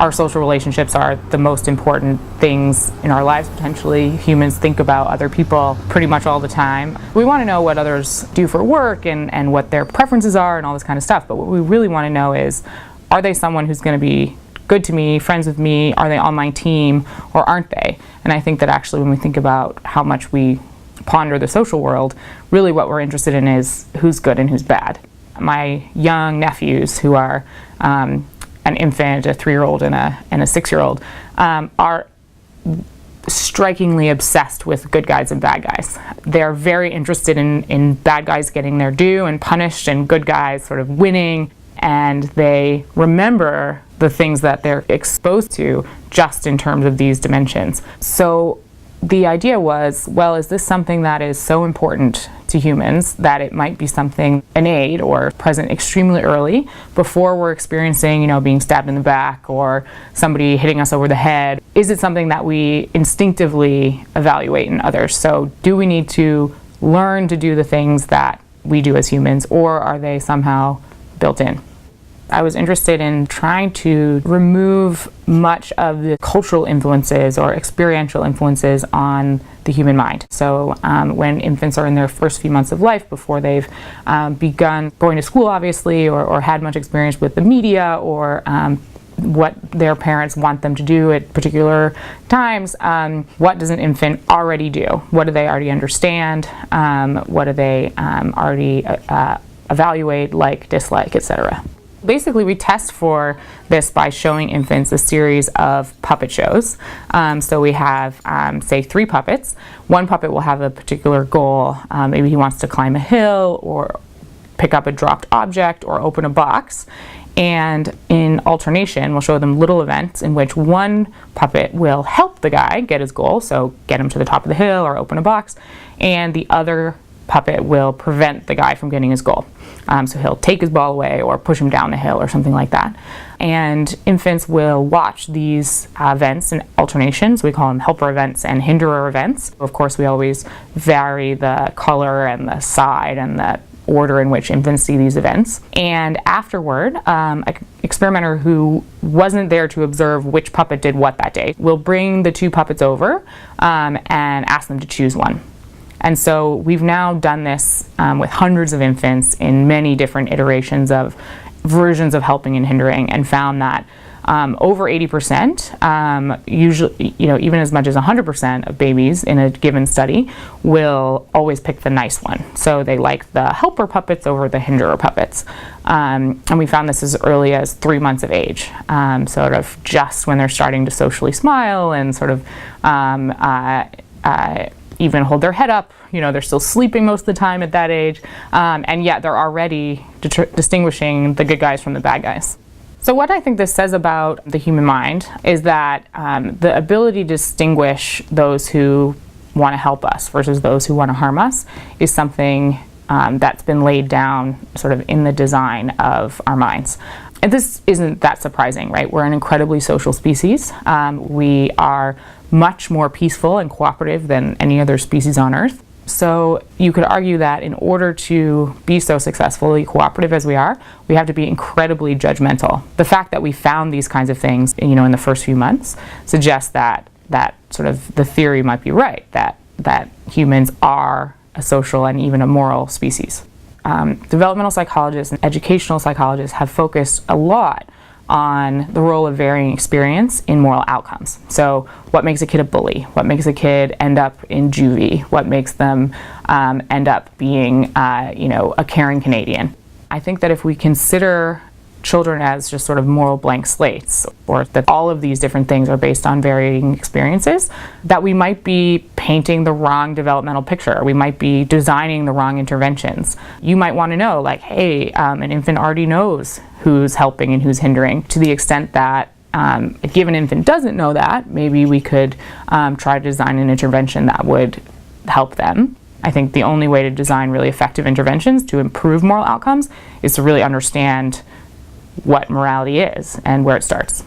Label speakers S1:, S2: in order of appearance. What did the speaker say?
S1: our social relationships are the most important things in our lives, potentially. Humans think about other people pretty much all the time. We want to know what others do for work and what their preferences are and all this kind of stuff, but what we really want to know is, are they someone who's going to be good to me, friends with me, are they on my team, or aren't they? And I think that actually when we think about how much we ponder the social world, really what we're interested in is who's good and who's bad. My young nephews, who are an infant, a 3-year-old, and a 6-year-old, are strikingly obsessed with good guys and bad guys. They're very interested in bad guys getting their due and punished, and good guys sort of winning, and they remember the things that they're exposed to just in terms of these dimensions. So the idea was, well, is this something that is so important to humans that it might be something innate or present extremely early before we're experiencing, being stabbed in the back or somebody hitting us over the head? Is it something that we instinctively evaluate in others? So do we need to learn to do the things that we do as humans, or are they somehow built in? I was interested in trying to remove much of the cultural influences or experiential influences on the human mind. So when infants are in their first few months of life, before they've begun going to school, obviously, or had much experience with the media, or what their parents want them to do at particular times, what does an infant already do? What do they already understand? What do they already evaluate, like, dislike, etc.? Basically, we test for this by showing infants a series of puppet shows. So we have, say, 3 puppets. One puppet will have a particular goal. Maybe he wants to climb a hill, or pick up a dropped object, or open a box. And in alternation, we'll show them little events in which one puppet will help the guy get his goal, so get him to the top of the hill or open a box, and the other puppet will prevent the guy from getting his goal. So he'll take his ball away or push him down the hill or something like that. And infants will watch these events in alternations. We call them helper events and hinderer events. Of course, we always vary the color and the side and the order in which infants see these events. And afterward, an experimenter who wasn't there to observe which puppet did what that day will bring the 2 puppets over and ask them to choose one. And so we've now done this with hundreds of infants in many different iterations of versions of helping and hindering, and found that over 80%, usually, even as much as 100% of babies in a given study will always pick the nice one. So they like the helper puppets over the hinderer puppets. And we found this as early as 3 months of age, sort of just when they're starting to socially smile and sort of even hold their head up. They're still sleeping most of the time at that age, and yet they're already distinguishing the good guys from the bad guys. So what I think this says about the human mind is that the ability to distinguish those who want to help us versus those who want to harm us is something that's been laid down sort of in the design of our minds. And this isn't that surprising, right? We're an incredibly social species. We are much more peaceful and cooperative than any other species on Earth. So you could argue that in order to be so successfully cooperative as we are, we have to be incredibly judgmental. The fact that we found these kinds of things, in the first few months suggests that sort of the theory might be right, that humans are a social and even a moral species. Developmental psychologists and educational psychologists have focused a lot on the role of varying experience in moral outcomes. So what makes a kid a bully? What makes a kid end up in juvie? What makes them end up being a caring Canadian? I think that if we consider children as just sort of moral blank slates, or that all of these different things are based on varying experiences, that we might be painting the wrong developmental picture. We might be designing the wrong interventions. You might want to know, like, hey, an infant already knows who's helping and who's hindering. To the extent that a given infant doesn't know that, maybe we could try to design an intervention that would help them. I think the only way to design really effective interventions to improve moral outcomes is to really understand what morality is and where it starts.